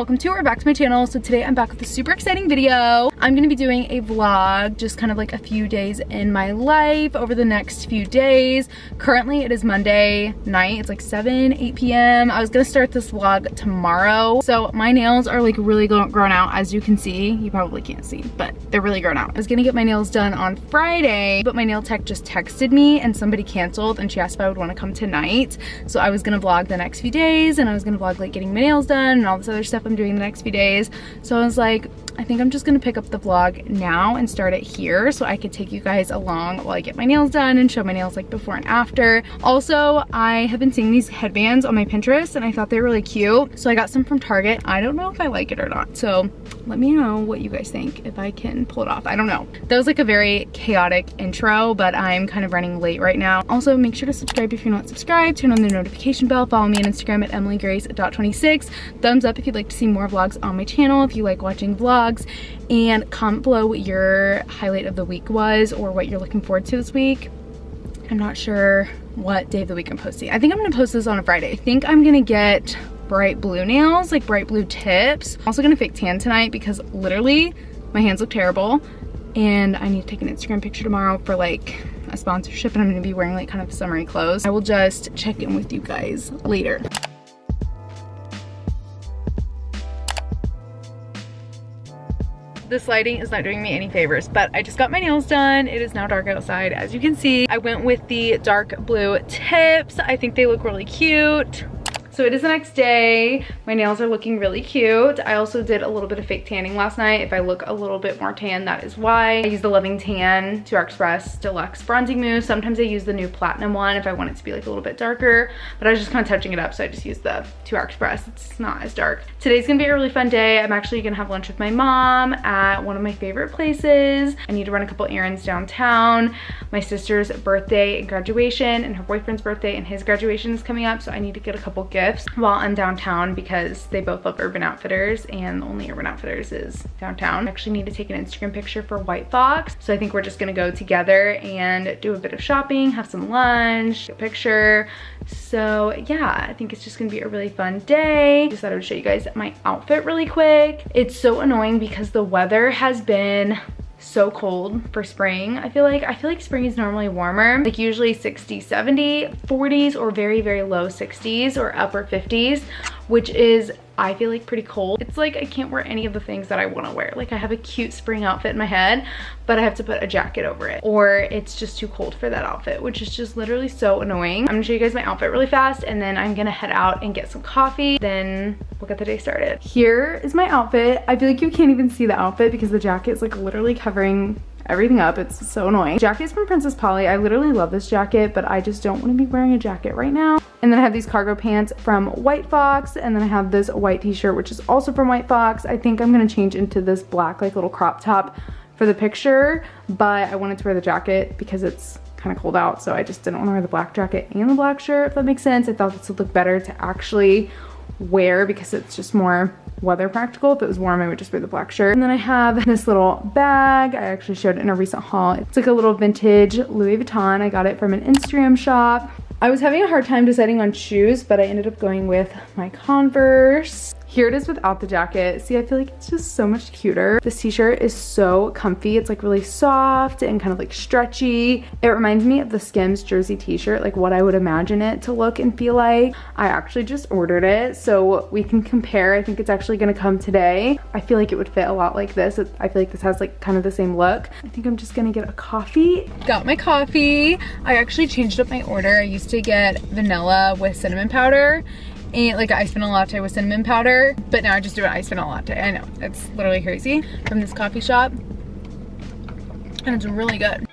welcome to or back to my channel. So today I'm back with a super exciting video. I'm gonna be doing a vlog, just kind of like a few days in my life over the next few days. Currently it is Monday night, it's like 8 p.m. I was gonna start this vlog tomorrow. So my nails are like really grown out, as you can see. You probably can't see, but they're really grown out. I was gonna get my nails done on Friday, but my nail tech just texted me and somebody canceled and she asked if I would wanna come tonight. So I was gonna vlog the next few days and I was gonna vlog like getting my nails done and all this other stuff I'm doing the next few days. So I was like, I think I'm just gonna pick up the vlog now and start it here so I could take you guys along while I get my nails done and show my nails like before and after. Also, I have been seeing these headbands on my Pinterest and I thought they were really cute. So I got some from Target. I don't know if I like it or not. So let me know what you guys think, if I can pull it off. I don't know. That was like a very chaotic intro, but I'm kind of running late right now. Also, make sure to subscribe if you're not subscribed. Turn on the notification bell. Follow me on Instagram at emilygrace.26. Thumbs up if you'd like to see more vlogs on my channel, if you like watching vlogs, and comment below what your highlight of the week was or what you're looking forward to this week. I'm not sure what day of the week I'm posting. I think I'm gonna post this on a Friday. I think I'm gonna get bright blue nails, like bright blue tips. I'm also gonna fake tan tonight because literally my hands look terrible and I need to take an Instagram picture tomorrow for like a sponsorship and I'm gonna be wearing like kind of summery clothes. I will just check in with you guys later. This lighting is not doing me any favors, but I just got my nails done. It is now dark outside, as you can see. I went with the dark blue tips. I think they look really cute. So it is the next day. My nails are looking really cute. I also did a little bit of fake tanning last night. If I look a little bit more tan, that is why. I use the Loving Tan 2 Hour Express Deluxe Bronzing Mousse. Sometimes I use the new Platinum one if I want it to be like a little bit darker, but I was just kind of touching it up, so I just used the 2 Hour Express. It's not as dark. Today's gonna be a really fun day. I'm actually gonna have lunch with my mom at one of my favorite places. I need to run a couple errands downtown. My sister's birthday and graduation and her boyfriend's birthday and his graduation is coming up, so I need to get a couple gifts while I'm downtown because they both love Urban Outfitters and the only Urban Outfitters is downtown. I actually need to take an Instagram picture for White Fox, so I think we're just gonna go together and do a bit of shopping, have some lunch, take a picture. So yeah, I think it's just gonna be a really fun day. Just thought I would show you guys my outfit really quick. It's so annoying because the weather has been so cold for spring. I feel like spring is normally warmer, like usually 60, 70, 40s or very, very low 60s or upper 50s, which is, I feel like, pretty cold. It's like I can't wear any of the things that I want to wear. Like I have a cute spring outfit in my head, but I have to put a jacket over it or it's just too cold for that outfit, which is just literally so annoying. I'm gonna show you guys my outfit really fast and then I'm gonna head out and get some coffee. Then we'll get the day started. Here is my outfit. I feel like you can't even see the outfit because the jacket is like literally covering everything up. It's so annoying. Jacket is from Princess Polly. I literally love this jacket, but I just don't want to be wearing a jacket right now. And then I have these cargo pants from White Fox, and then I have this white t-shirt which is also from White Fox. I think I'm gonna change into this black like little crop top for the picture, but I wanted to wear the jacket because it's kind of cold out, so I just didn't want to wear the black jacket and the black shirt, if that makes sense. I thought this would look better to actually wear because it's just more weather practical. If it was warm, I would just wear the black shirt. And then I have this little bag. I actually showed it in a recent haul. It's like a little vintage Louis Vuitton. I got it from an Instagram shop. I was having a hard time deciding on shoes, but I ended up going with my Converse. Here it is without the jacket. See, I feel like it's just so much cuter. This t-shirt is so comfy. It's like really soft and kind of like stretchy. It reminds me of the Skims jersey t-shirt, like what I would imagine it to look and feel like. I actually just ordered it so we can compare. I think it's actually gonna come today. I feel like it would fit a lot like this. I feel like this has like kind of the same look. I think I'm just gonna get a coffee. Got my coffee. I actually changed up my order. I used to get vanilla with cinnamon powder and like an iced vanilla latte with cinnamon powder, but now I just do an iced vanilla latte. I know, it's literally crazy. From this coffee shop, and it's really good.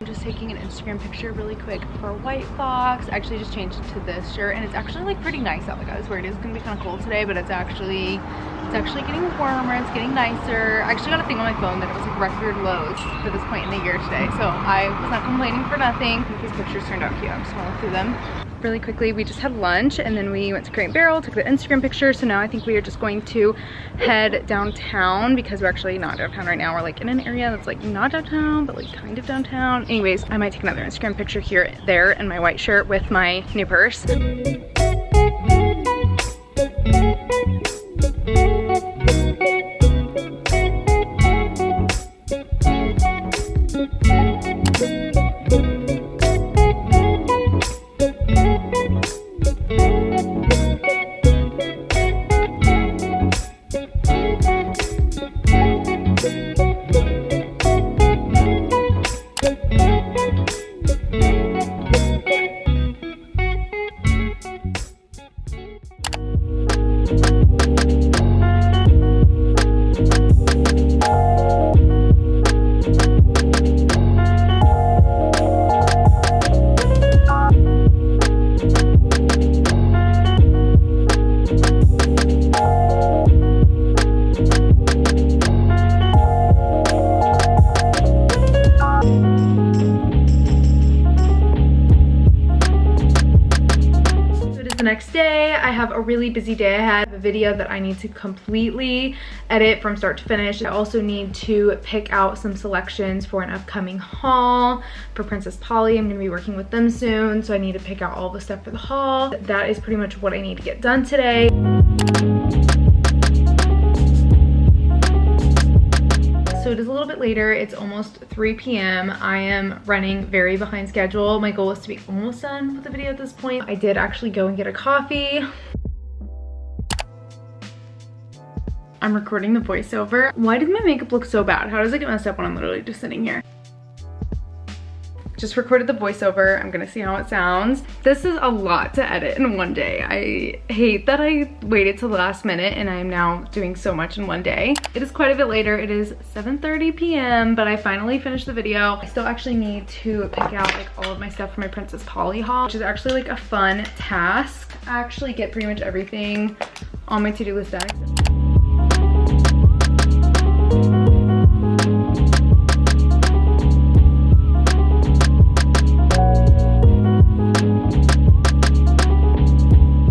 I'm just taking an Instagram picture really quick for White Fox. I actually just changed it to this shirt and it's actually like pretty nice out. Like I was worried it was gonna be kind of cold today, but it's It's actually getting warmer, it's getting nicer. I actually got a thing on my phone that it was like record lows for this point in the year today. So I was not complaining for nothing. I think these pictures turned out cute. I'm just gonna look through them. Really quickly, we just had lunch and then we went to Crate & Barrel, took the Instagram picture. So now I think we are just going to head downtown because we're actually not downtown right now. We're like in an area that's like not downtown, but like kind of downtown. Anyways, I might take another Instagram picture here, there in my white shirt with my new purse. The next day, I have a really busy day ahead. I have a video that I need to completely edit from start to finish. I also need to pick out some selections for an upcoming haul for Princess Polly. I'm gonna be working with them soon, so I need to pick out all the stuff for the haul. That is pretty much what I need to get done today. So it is a little bit later, it's almost 3 p.m. I am running very behind schedule. My goal is to be almost done with the video at this point. I did actually go and get a coffee. I'm recording the voiceover. Why did my makeup look so bad? How does it get messed up when I'm literally just sitting here? Just recorded the voiceover. I'm gonna see how it sounds. This is a lot to edit in one day. I hate that I waited till the last minute and I'm now doing so much in one day. It is quite a bit later. It is 7:30 p.m. but I finally finished the video. I still actually need to pick out like all of my stuff for my Princess Polly haul, which is actually like a fun task. I actually get pretty much everything on my to-do list done.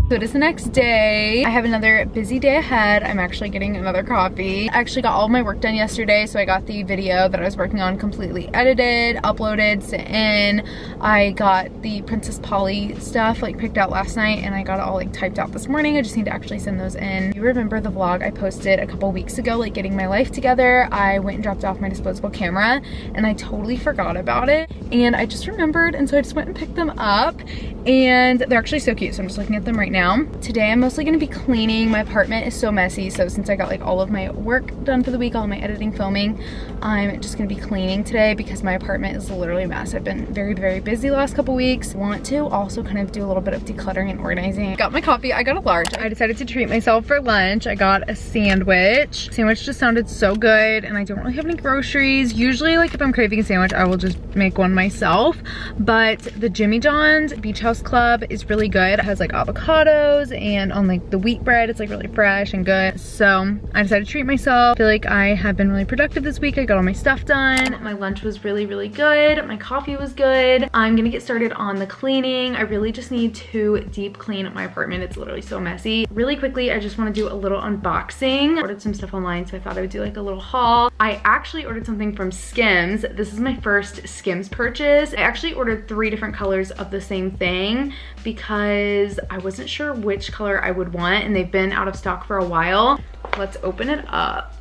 So it is the next day. I have another busy day ahead. I'm actually getting another coffee. I actually got all of my work done yesterday, so I got the video that I was working on completely edited, uploaded, sent in. I got the Princess Polly stuff like picked out last night and I got it all like typed out this morning. I just need to actually send those in. You remember the vlog I posted a couple weeks ago, like getting my life together? I went and dropped off my disposable camera and I totally forgot about it. And I just remembered, and so I just went and picked them up and they're actually so cute. So I'm just looking at them right now. Today I'm mostly gonna be cleaning. My apartment is so messy, so since I got like all of my work done for the week, all my editing, filming, I'm just gonna be cleaning today because my apartment is literally a mess. I've been very, very busy the last couple weeks. I want to also kind of do a little bit of decluttering and organizing. Got my coffee, I got a large. I decided to treat myself for lunch. I got a sandwich. Sandwich just sounded so good and I don't really have any groceries. Usually like if I'm craving a sandwich, I will just make one myself, but the Jimmy John's Beach House Club is really good. It has like avocados and on like the wheat bread, it's like really fresh and good. So I decided to treat myself. I feel like I have been really productive this week. I got all my stuff done. My lunch was really, really good. My coffee was good. I'm gonna get started on the cleaning. I really just need to deep clean my apartment. It's literally so messy. Really quickly, I just want to do a little unboxing. I ordered some stuff online, so I thought I would do like a little haul. I actually ordered something from Skims. This is my first Skims purchase. I actually ordered 3 different colors of the same thing because I wasn't sure which color I would want and they've been out of stock for a while. Let's open it up.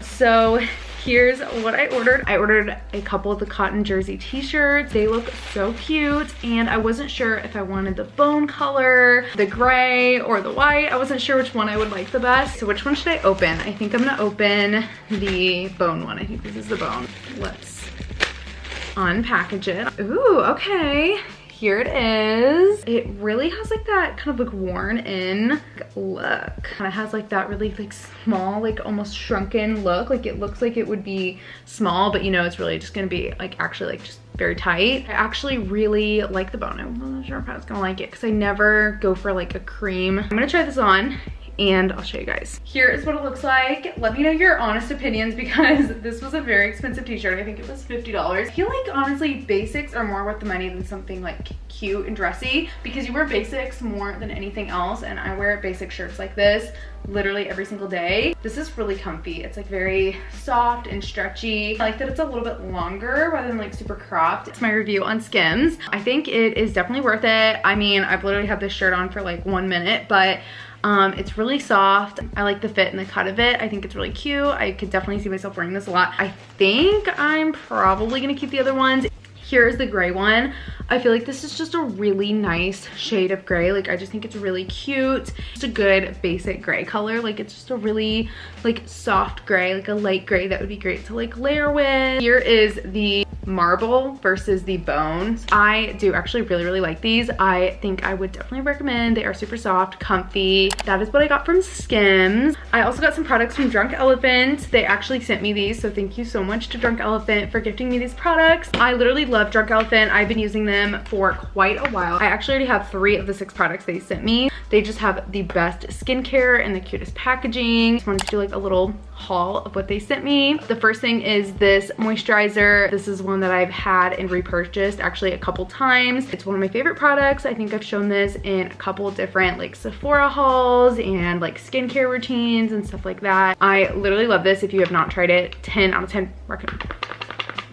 So here's what I ordered. I ordered a couple of the cotton jersey t-shirts. They look so cute and I wasn't sure if I wanted the bone color, the gray, or the white. I wasn't sure which one I would like the best. So which one should I open? I think I'm gonna open the bone one. I think this is the bone. Let's unpackage it. Ooh, okay. Here it is. It really has like that kind of like worn in look. Kind of has like that really like small, like almost shrunken look. Like it looks like it would be small, but you know, it's really just gonna be like actually like just very tight. I actually really like the bone. I wasn't sure if I was gonna like it because I never go for like a cream. I'm gonna try this on. and I'll show you guys. Here is what it looks like. Let me know your honest opinions because this was a very expensive t-shirt. I think it was $50. I feel like honestly basics are more worth the money than something like cute and dressy because you wear basics more than anything else, and I wear basic shirts like this literally every single day. This is really comfy. It's like very soft and stretchy. I like that it's a little bit longer rather than like super cropped. It's my review on Skims. I think it is definitely worth it. I mean, I've literally had this shirt on for like 1 minute, but it's really soft. I like the fit and the cut of it. I think it's really cute. I could definitely see myself wearing this a lot. I think I'm probably gonna keep the other ones. Here's the gray one. I feel like this is just a really nice shade of gray. Like I just think it's really cute. It's a good basic gray color. Like it's just a really like soft gray, like a light gray that would be great to like layer with. Here is the marble versus the bones. I do actually really like these. I think I would definitely recommend. They are super soft, comfy. That is what I got from Skims. I also got some products from Drunk Elephant. They actually sent me these, so thank you so much to Drunk Elephant for gifting me these products. I literally love Drunk Elephant. I've been using them for quite a while. I actually already have 3 of the 6 products they sent me. They just have the best skincare and the cutest packaging. Just wanted to do like a little haul of what they sent me. The first thing is this moisturizer. This is one that I've had and repurchased actually a couple times. It's one of my favorite products. I think I've shown this in a couple different like Sephora hauls and like skincare routines and stuff like that. I literally love this. If you have not tried it, 10 out of 10 recommend.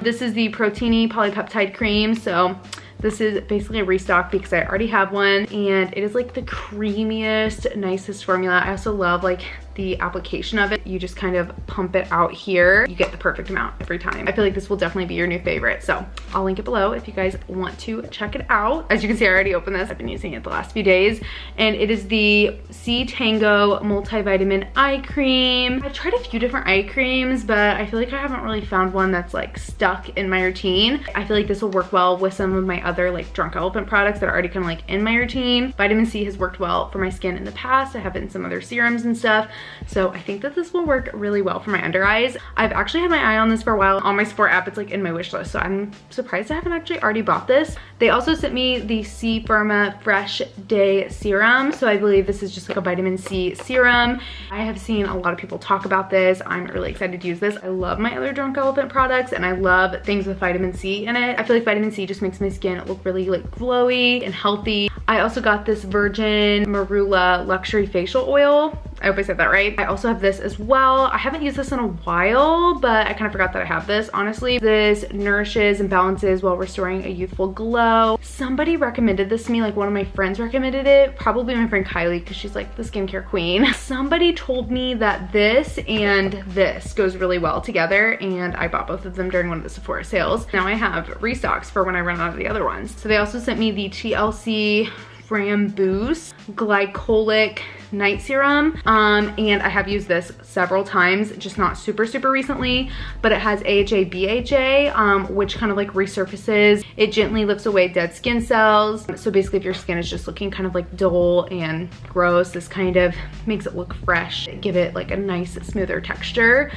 This is the Proteini Polypeptide Cream. So this is basically a restock because I already have one, and it is like the creamiest, nicest formula. I also love like the application of it. You just kind of pump it out here. You get the perfect amount every time. I feel like this will definitely be your new favorite. So I'll link it below if you guys want to check it out. As you can see, I already opened this. I've been using it the last few days, and it is the C Tango Multivitamin Eye Cream. I've tried a few different eye creams, but I feel like I haven't really found one that's like stuck in my routine. I feel like this will work well with some of my other like Drunk Elephant products that are already kind of like in my routine. Vitamin C has worked well for my skin in the past. I have it in some other serums and stuff. So I think that this will work really well for my under eyes. I've actually had my eye on this for a while. On my Sephora app, it's like in my wish list. So I'm surprised I haven't actually already bought this. They also sent me the C Firma Fresh Day Serum. So I believe this is just like a vitamin C serum. I have seen a lot of people talk about this. I'm really excited to use this. I love my other Drunk Elephant products, and I love things with vitamin C in it. I feel like vitamin C just makes my skin look really like glowy and healthy. I also got this Virgin Marula Luxury Facial Oil. I hope I said that right. I also have this as well. I haven't used this in a while, but I kind of forgot that I have this, honestly. This nourishes and balances while restoring a youthful glow. Somebody recommended this to me, like one of my friends recommended it, probably my friend Kylie, because she's like the skincare queen. Somebody told me that this and this goes really well together, and I bought both of them during one of the Sephora sales. Now I have restocks for when I run out of the other ones. So they also sent me the TLC Framboos Glycolic Night Serum, and I have used this several times, just not super recently, but it has AHA BHA, which kind of like resurfaces. It gently lifts away dead skin cells. So basically if your skin is just looking kind of like dull and gross, this kind of makes it look fresh, give it like a nice smoother texture.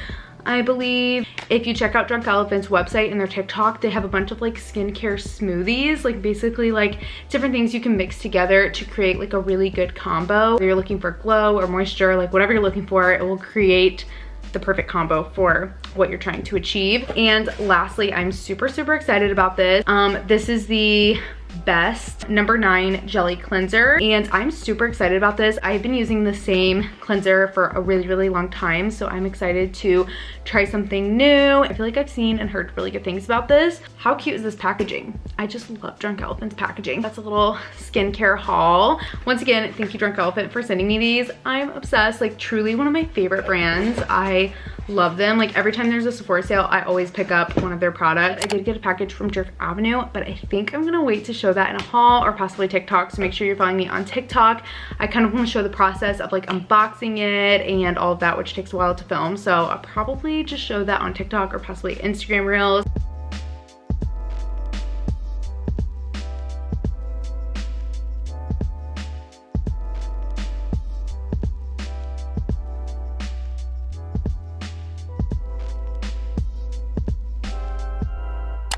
I believe if you check out Drunk Elephant's website and their TikTok, they have a bunch of like skincare smoothies, like basically like different things you can mix together to create like a really good combo. If you're looking for glow or moisture, like whatever you're looking for, it will create the perfect combo for what you're trying to achieve. And lastly, I'm super excited about this. This is the Best No. 9 Jelly Cleanser, and I'm super excited about this. I've been using the same cleanser for a really long time, so I'm excited to try something new. I feel like I've seen and heard really good things about this. How cute is this packaging? I just love Drunk Elephant's packaging. That's a little skincare haul. Once again, thank you Drunk Elephant for sending me these. I'm obsessed, like truly one of my favorite brands. I love them. Like every time there's a Sephora sale, I always pick up one of their products. I did get a package from Jerk Avenue, but I think I'm gonna wait to show that in a haul or possibly TikTok. So make sure you're following me on TikTok. I kind of want to show the process of like unboxing it and all of that, which takes a while to film. So I'll probably just show that on TikTok or possibly Instagram Reels.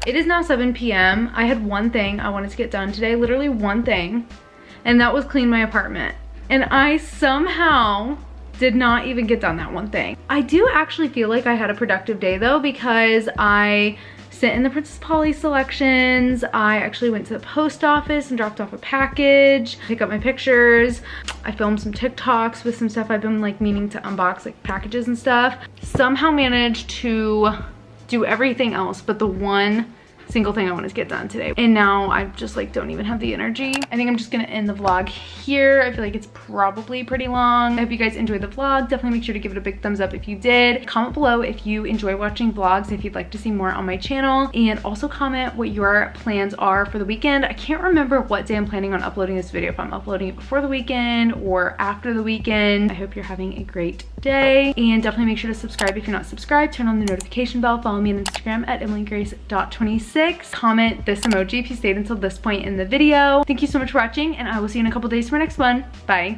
It is now 7 p.m. I had one thing I wanted to get done today, literally one thing, and that was clean my apartment. and I somehow did not even get done that one thing. I do actually feel like I had a productive day though, because I sent in the Princess Polly selections. I actually went to the post office and dropped off a package, pick up my pictures. I filmed some TikToks with some stuff I've been like meaning to unbox, like packages and stuff. Somehow managed to do everything else but the one single thing I wanted to get done today. And now I just like don't even have the energy. I think I'm just gonna end the vlog here. I feel like it's probably pretty long. I hope you guys enjoyed the vlog. Definitely make sure to give it a big thumbs up if you did. Comment below if you enjoy watching vlogs, if you'd like to see more on my channel, and also comment what your plans are for the weekend. I can't remember what day I'm planning on uploading this video, if I'm uploading it before the weekend or after the weekend. I hope you're having a great day, and definitely make sure to subscribe if you're not subscribed. Turn on the notification bell. Follow me on Instagram at emilygrace.26. Comment this emoji if you stayed until this point in the video. Thank you so much for watching, and I will see you in a couple days for my next one. Bye.